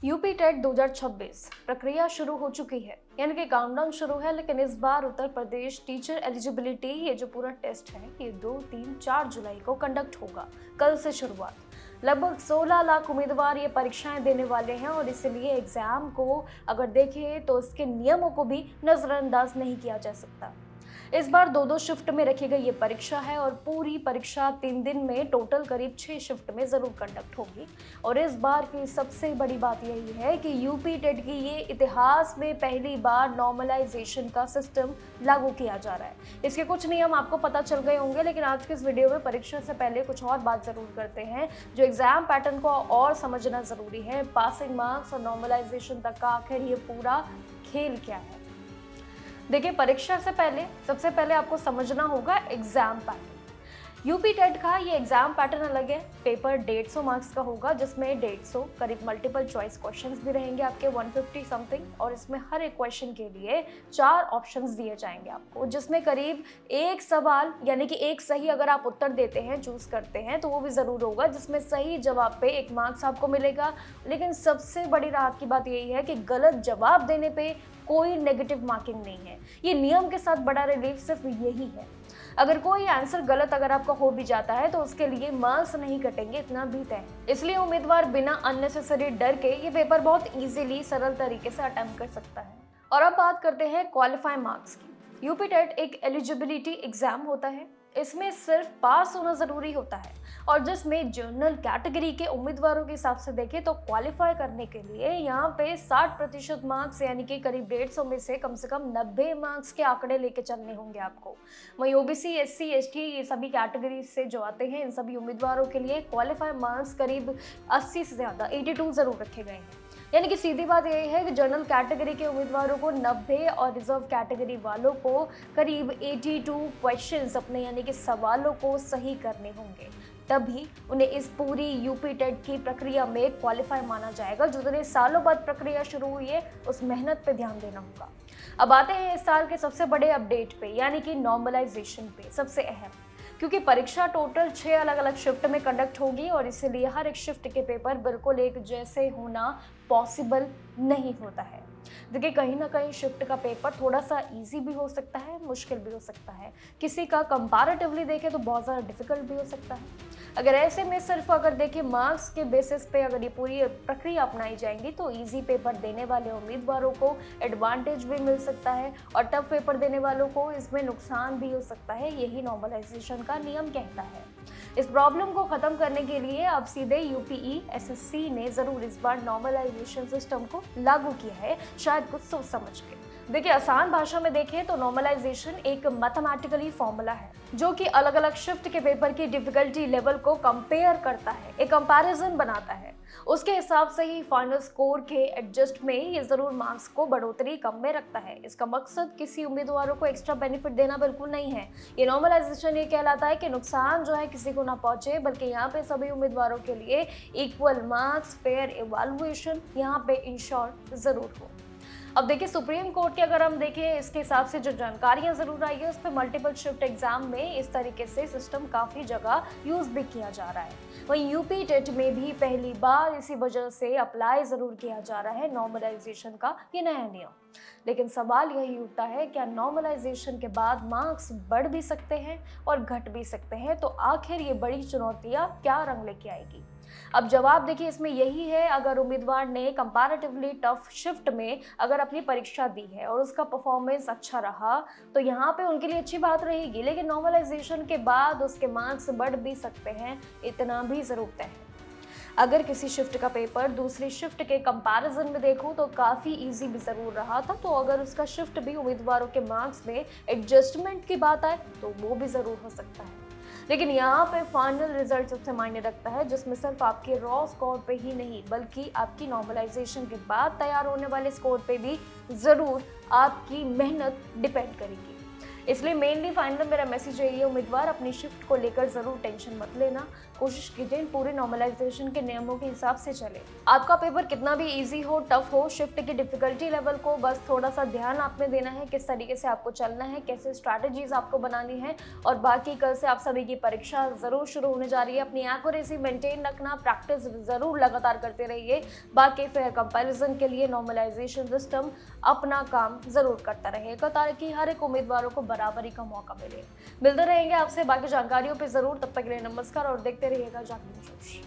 UP TET 2026 प्रक्रिया शुरू हो चुकी है, यानी कि काउंटडाउन शुरू है। लेकिन इस बार उत्तर प्रदेश टीचर एलिजिबिलिटी ये जो पूरा टेस्ट है ये 2, 3, 4 जुलाई को कंडक्ट होगा। कल से शुरुआत। लगभग 16 लाख उम्मीदवार ये परीक्षाएं देने वाले हैं और इसलिए एग्जाम को अगर देखें तो इसके नियमों को भी नजरअंदाज नहीं किया जा सकता। इस बार दो शिफ्ट में रखी गई ये परीक्षा है और पूरी परीक्षा 3 दिन में टोटल करीब 6 शिफ्ट में जरूर कंडक्ट होगी। और इस बार की सबसे बड़ी बात यही है कि यूपी टेट की ये इतिहास में पहली बार नॉर्मलाइजेशन का सिस्टम लागू किया जा रहा है। इसके कुछ नियम आपको पता चल गए होंगे, लेकिन आज के इस वीडियो में परीक्षा से पहले कुछ और बात जरूर करते हैं जो एग्जाम पैटर्न को और समझना जरूरी है। पासिंग मार्क्स और नॉर्मलाइजेशन तक का आखिर ये पूरा खेल क्या है। देखिए, परीक्षा से पहले सबसे पहले आपको समझना होगा एग्जाम पैटर्न। यूपी टेट का ये एग्जाम पैटर्न अलग है। पेपर 150 मार्क्स का होगा, जिसमें 150 करीब मल्टीपल चॉइस क्वेश्चंस भी रहेंगे आपके 150 समथिंग, और इसमें हर एक क्वेश्चन के लिए 4 ऑप्शंस दिए जाएंगे आपको, जिसमें करीब एक सवाल यानी कि एक सही अगर आप उत्तर देते हैं, चूज करते हैं, तो वो भी जरूर होगा, जिसमें सही जवाब पे 1 मार्क्स आपको मिलेगा। लेकिन सबसे बड़ी राहत की बात यही है कि गलत जवाब देने पे कोई नेगेटिव मार्किंग नहीं है। ये नियम के साथ बड़ा रिलीफ सिर्फ यही है। अगर कोई आंसर गलत अगर आपका हो भी जाता है तो उसके लिए मार्क्स नहीं कटेंगे, इतना भी तय है। इसलिए उम्मीदवार बिना अननेसेसरी डर के ये पेपर बहुत इजीली सरल तरीके से अटेम्प्ट कर सकता है। और अब बात करते हैं क्वालिफाई मार्क्स की। यूपी टेट एक एलिजिबिलिटी एग्जाम होता है। इसमें सिर्फ पास होना जरूरी होता है और जिसमें जनरल कैटेगरी के उम्मीदवारों के हिसाब से देखें तो क्वालिफाई करने के लिए यहाँ पे 60% मार्क्स यानी कि करीब 150 में से कम 90 मार्क्स के आंकड़े लेके चलने होंगे आपको। वहीं ओबीसी, एससी, एसटी ये सभी कैटेगरी से जो आते हैं, इन सभी उम्मीदवारों के लिए क्वालिफाई मार्क्स करीब 80 से ज़्यादा 82 जरूर रखे गए हैं। यानी कि सीधी बात यही है कि जनरल कैटेगरी के उम्मीदवारों को 90 और रिजर्व कैटेगरी वालों को करीब 82 क्वेश्चंस अपने यानी कि सवालों को सही करने होंगे, तभी उन्हें इस पूरी यूपी टेट की प्रक्रिया में क्वालिफाई माना जाएगा। जितने सालों बाद प्रक्रिया शुरू हुई है उस मेहनत पे ध्यान देना होगा। अब आते हैं इस साल के सबसे बड़े अपडेट पे, यानी कि नॉर्मलाइजेशन पे, सबसे अहम, क्योंकि परीक्षा टोटल 6 अलग अलग शिफ्ट में कंडक्ट होगी और इसीलिए हर एक शिफ्ट के पेपर बिल्कुल एक जैसे होना पॉसिबल नहीं होता है। देखिए, कहीं ना कहीं शिफ्ट का पेपर थोड़ा सा इजी भी हो सकता है, मुश्किल भी हो सकता है, किसी का कंपैरेटिवली देखें तो बहुत ज़्यादा डिफिकल्ट भी हो सकता है। अगर ऐसे में सिर्फ अगर देखिए मार्क्स के बेसिस पे अगर ये पूरी प्रक्रिया अपनाई जाएंगी तो इजी पेपर देने वाले उम्मीदवारों को एडवांटेज भी मिल सकता है और टफ पेपर देने वालों को इसमें नुकसान भी हो सकता है। यही नॉर्मलाइजेशन का नियम कहता है। इस प्रॉब्लम को खत्म करने के लिए अब सीधे यूपीई एसएससी ने जरूर इस बार नॉर्मलाइजेशन सिस्टम को लागू किया है, शायद कुछ सोच समझ के। देखिए, आसान भाषा में देखें तो नॉर्मलाइजेशन एक मैथमेटिकली फॉर्मूला है जो कि अलग अलग शिफ्ट के पेपर की डिफिकल्टी लेवल को कंपेयर करता है, एक कंपैरिजन बनाता है। उसके हिसाब से ही फाइनल स्कोर के एडजस्ट में ये जरूर मार्क्स को बढ़ोतरी कम में रखता है। इसका मकसद किसी उम्मीदवारों को एक्स्ट्रा बेनिफिट देना बिल्कुल नहीं है। ये नॉर्मलाइजेशन ये कहलाता है कि नुकसान जो है किसी को ना पहुंचे, बल्कि यहाँ पे सभी उम्मीदवारों के लिए इक्वल मार्क्स, फेयर इवैल्यूएशन यहाँ पे इंश्योर जरूर हो। अब देखिए, सुप्रीम कोर्ट के अगर हम देखें इसके हिसाब से जो जानकारियां जरूर आई है उस पर मल्टीपल शिफ्ट एग्जाम में इस तरीके से सिस्टम काफी जगह यूज भी किया जा रहा है। वहीं यूपी टेट में भी पहली बार इसी वजह से अप्लाई जरूर किया जा रहा है नॉर्मलाइजेशन का ये नया नियम। लेकिन सवाल यही उठता है, क्या नॉर्मलाइजेशन के बाद मार्क्स बढ़ भी सकते हैं और घट भी सकते हैं? तो आखिर ये बड़ी चुनौतियां क्या रंग लेके आएगी? अब जवाब देखिए इसमें यही है, अगर उम्मीदवार ने कंपैरेटिवली टफ शिफ्ट में अगर अपनी परीक्षा दी है और उसका परफॉर्मेंस अच्छा रहा तो यहाँ पे उनके लिए अच्छी बात रहेगी। लेकिन नॉर्मलाइजेशन के बाद उसके मार्क्स बढ़ भी सकते हैं, इतना भी जरूर तय है। अगर किसी शिफ्ट का पेपर दूसरी शिफ्ट के कंपैरिजन में देखूं तो काफ़ी इजी भी ज़रूर रहा था, तो अगर उसका शिफ्ट भी उम्मीदवारों के मार्क्स में एडजस्टमेंट की बात आए तो वो भी ज़रूर हो सकता है। लेकिन यहाँ पे फाइनल रिजल्ट सबसे मायने रखता है, जिसमें सिर्फ आपके रॉ स्कोर पे ही नहीं बल्कि आपकी नॉर्मलाइजेशन के बाद तैयार होने वाले स्कोर पे भी ज़रूर आपकी मेहनत डिपेंड करेगी। इसलिए मेनली फाइनल मेरा मैसेज यही है, उम्मीदवार अपनी शिफ्ट को लेकर जरूर टेंशन मत लेना, कोशिश कीजिए पूरे नॉर्मलाइजेशन के नियमों के हिसाब से चले। आपका पेपर कितना भी इजी हो, टफ हो, शिफ्ट की डिफिकल्टी लेवल को बस थोड़ा सा ध्यान आपने देना है, किस तरीके से आपको चलना है, कैसे स्ट्रैटेजीज आपको बनानी है। और बाकी कल से आप सभी की परीक्षा जरूर शुरू होने जा रही है। अपनी एक्यूरेसी मेंटेन रखना, प्रैक्टिस जरूर लगातार करते रहिए। बाकी फेयर कंपैरिजन के लिए नॉर्मलाइजेशन सिस्टम अपना काम जरूर करता रहेगा ताकि हर एक उम्मीदवारों को बराबरी का मौका मिले। मिलते रहेंगे आपसे बाकी जानकारियों पे जरूर, तब तक के लिए नमस्कार और देखते रहिएगा जागरण जोश।